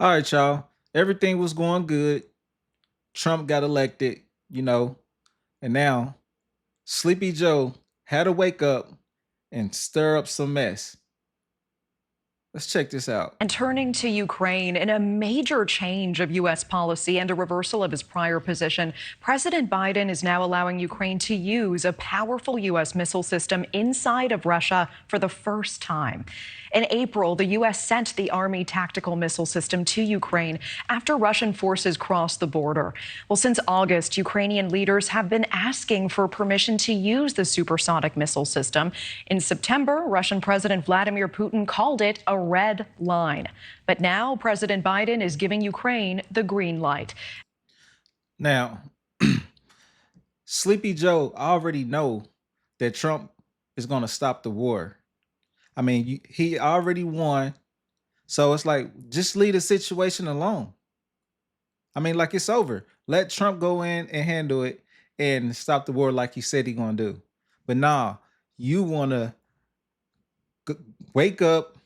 All right, y'all. Everything was going good. Trump got elected, you know, and now Sleepy Joe had to wake up and stir up some mess. Let's check this out. And turning to Ukraine, in a major change of U.S. policy and a reversal of his prior position, President Biden is now allowing Ukraine to use a powerful U.S. missile system inside of Russia for the first time. In April, the U.S. sent the Army tactical missile system to Ukraine after Russian forces crossed the border. Well, since August, Ukrainian leaders have been asking for permission to use the supersonic missile system. In September, Russian President Vladimir Putin called it a red line. But now President Biden is giving Ukraine the green light. Now, Sleepy Joe already know that Trump is going to stop the war. I mean, he already won. So it's like, just leave the situation alone. I mean, like, it's over. Let Trump go in and handle it and stop the war like he said he going to do. But nah, you want to wake up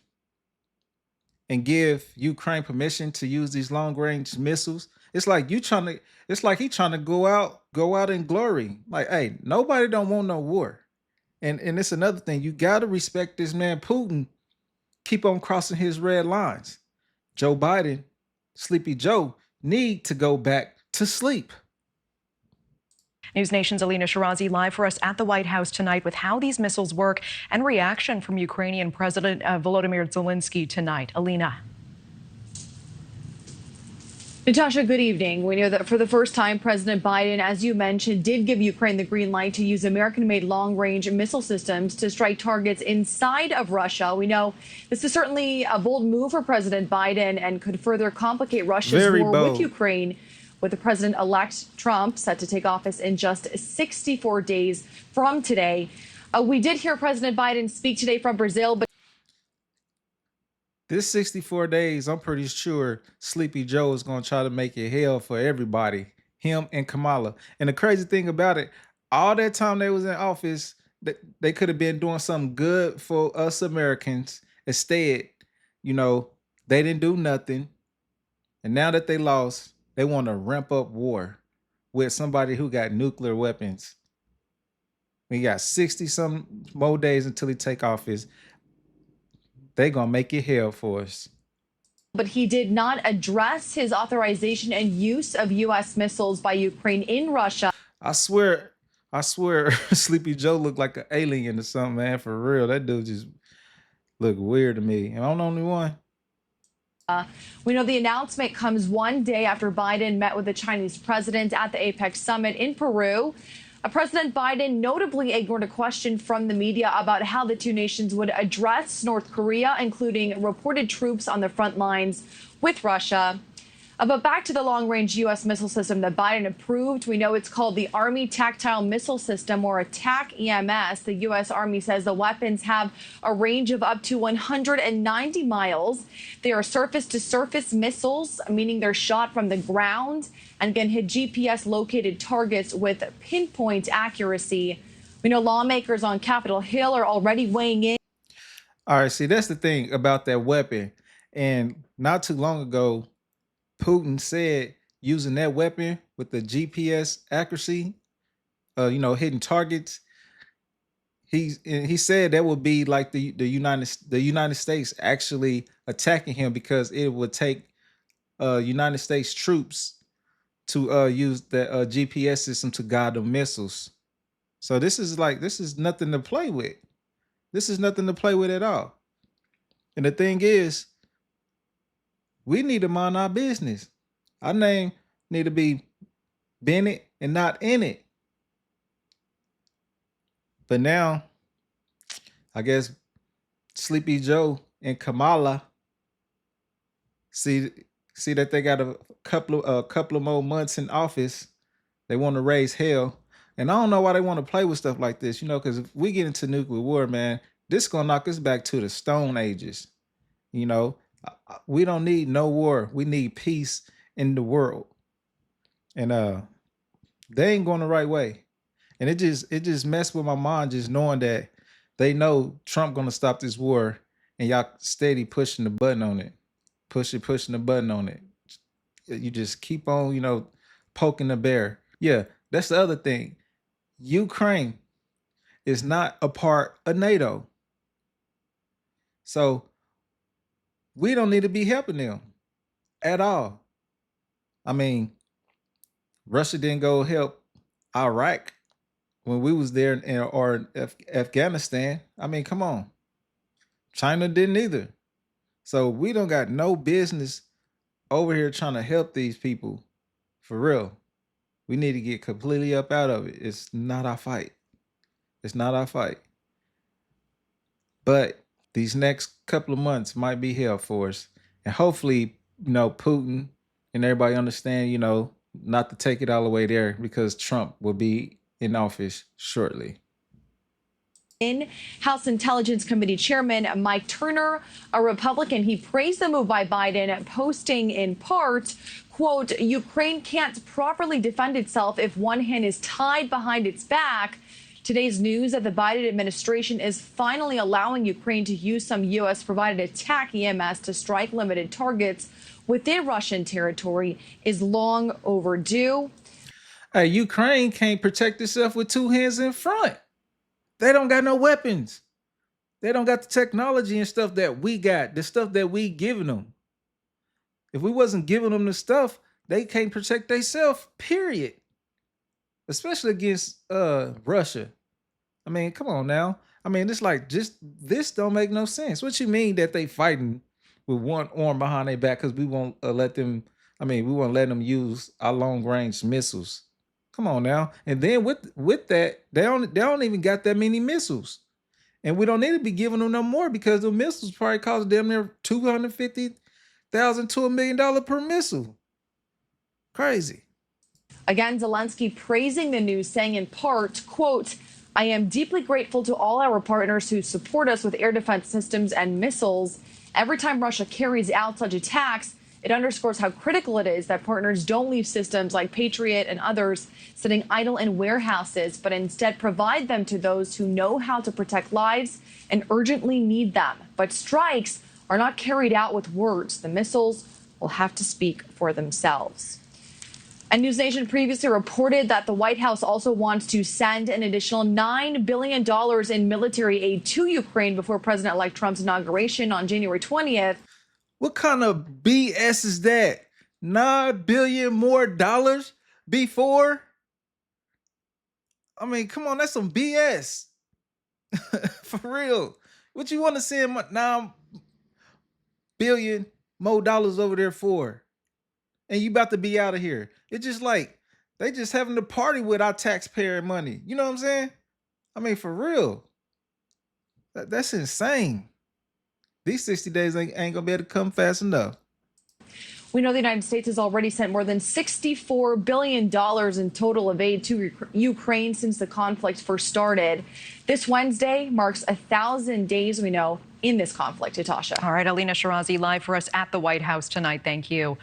and give Ukraine permission to use these long range missiles. It's like he trying to go out in glory. Like, hey, nobody don't want no war. And it's another thing. You gotta respect this man Putin. Keep on crossing his red lines. Joe Biden, Sleepy Joe, need to go back to sleep. News Nation's Alina Shirazi live for us at the White House tonight with how these missiles work and reaction from Ukrainian President Volodymyr Zelensky tonight. Alina. Natasha, good evening. We know that for the first time, President Biden, as you mentioned, did give Ukraine the green light to use American-made long-range missile systems to strike targets inside of Russia. We know this is certainly a bold move for President Biden and could further complicate Russia's war with Ukraine, with the president-elect Trump set to take office in just 64 days from today. We did hear President Biden speak today from Brazil, but this 64 days, I'm pretty sure Sleepy Joe is going to try to make it hell for everybody, him and Kamala. And the crazy thing about it, all that time they was in office, they could have been doing something good for us Americans. Instead, they didn't do nothing. And now that they lost, they want to ramp up war with somebody who got nuclear weapons. We got 60 some more days until he take office. They're going to make it hell for us. But he did not address his authorization and use of U.S. missiles by Ukraine in Russia. I swear, Sleepy Joe looked like an alien or something, man. For real, that dude just looked weird to me. And I'm the only one. We know the announcement comes one day after Biden met with the Chinese president at the APEC summit in Peru. President Biden notably ignored a question from the media about how the two nations would address North Korea, including reported troops on the front lines with Russia. But back to the long-range U.S. missile system that Biden approved. We know it's called the Army Tactile Missile System, or ATAC EMS. The U.S. Army says the weapons have a range of up to 190 miles. They are surface-to-surface missiles, meaning they're shot from the ground and can hit GPS-located targets with pinpoint accuracy. We know lawmakers on Capitol Hill are already weighing in. All right, see, that's the thing about that weapon. And not too long ago, Putin said using that weapon with the GPS accuracy, hitting targets. He said that would be like the United States actually attacking him, because it would take United States troops to use the GPS system to guide the missiles. So this is nothing to play with. This is nothing to play with at all. And the thing is, we need to mind our business. Our name need to be Bennett and not in it. But now, I guess Sleepy Joe and Kamala see that they got a couple of more months in office. They want to raise hell. And I don't know why they want to play with stuff like this, because if we get into nuclear war, man, this is going to knock us back to the Stone Ages. We don't need no war. We need peace in the world. And they ain't going the right way. And it just messed with my mind, just knowing that they know Trump going to stop this war and y'all steady pushing the button on it. pushing the button on it. You just keep on, poking the bear. Yeah, that's the other thing. Ukraine is not a part of NATO. So we don't need to be helping them at all. I mean, Russia didn't go help Iraq when we was there or Afghanistan. I mean, come on. China didn't either. So we don't got no business over here trying to help these people for real. We need to get completely up out of it. It's not our fight. It's not our fight. But these next couple of months might be hell for us. And hopefully, Putin and everybody understand, not to take it all the way there because Trump will be in office shortly. In House Intelligence Committee Chairman Mike Turner, a Republican, he praised the move by Biden, posting in part, quote, Ukraine can't properly defend itself if one hand is tied behind its back. Today's news that the Biden administration is finally allowing Ukraine to use some U.S. provided attack EMS to strike limited targets within Russian territory is long overdue. Hey, Ukraine can't protect itself with two hands in front. They don't got no weapons. They don't got the technology and stuff that we got, the stuff that we giving them. If we wasn't giving them the stuff, they can't protect themselves, period. Especially against Russia. I mean, come on now. I mean, it's like just this don't make no sense. What you mean that they fighting with one arm behind their back because we won't let them, we won't let them use our long range missiles. Come on now. And then with that, they don't even got that many missiles. And we don't need to be giving them no more because the missiles probably cost damn near $250,000 to $1 million per missile. Crazy. Again, Zelensky praising the news, saying in part, quote, I am deeply grateful to all our partners who support us with air defense systems and missiles. Every time Russia carries out such attacks, it underscores how critical it is that partners don't leave systems like Patriot and others sitting idle in warehouses, but instead provide them to those who know how to protect lives and urgently need them. But strikes are not carried out with words. The missiles will have to speak for themselves. And NewsNation previously reported that the White House also wants to send an additional $9 billion in military aid to Ukraine before President-elect Trump's inauguration on January 20th. What kind of BS is that? $9 billion more dollars before? I mean, come on, that's some BS. For real. What you want to send $9 billion more dollars over there for? And you about to be out of here. It's just like they just having to party with our taxpayer money. You know what I'm saying? I mean, for real. That's insane. These 60 days ain't gonna be able to come fast enough. We know the United States has already sent more than $64 billion in total of aid to Ukraine since the conflict first started. This Wednesday marks 1,000 days, we know, in this conflict. Natasha. All right, Alina Shirazi live for us at the White House tonight. Thank you.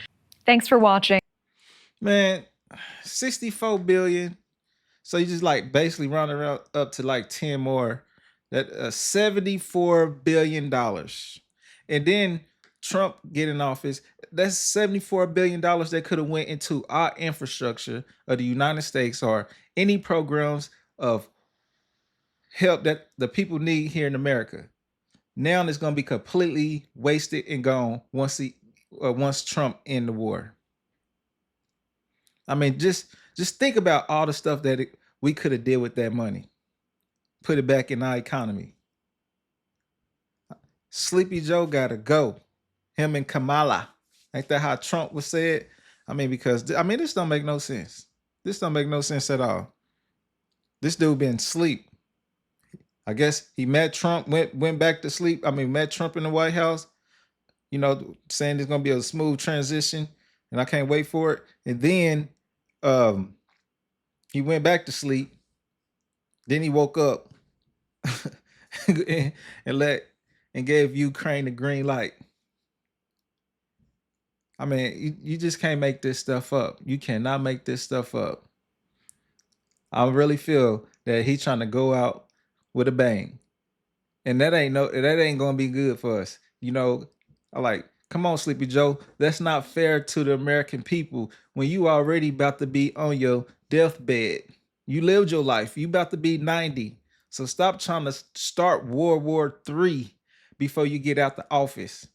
Thanks for watching. Man, 64 billion. So you just like basically round around up to like 10 more. That $74 billion. And then Trump get in office. That's $74 billion that could have went into our infrastructure of the United States or any programs of help that the people need here in America. Now it's going to be completely wasted and gone once Trump end the war. I mean, just think about all the stuff that we could have did with that money. Put it back in our economy. Sleepy Joe gotta go. Him and Kamala. Ain't that how Trump was said? I mean, because this don't make no sense. This don't make no sense at all. This dude been asleep. I guess he met Trump, went back to sleep. Met Trump in the White House, saying there's gonna be a smooth transition, and I can't wait for it. And then he went back to sleep. Then he woke up and gave Ukraine the green light. I mean, you just can't make this stuff up. You cannot make this stuff up. I really feel that he's trying to go out with a bang. And that ain't gonna be good for us. Come on, Sleepy Joe. That's not fair to the American people when you already about to be on your deathbed. You lived your life. You about to be 90. So stop trying to start World War III before you get out the office.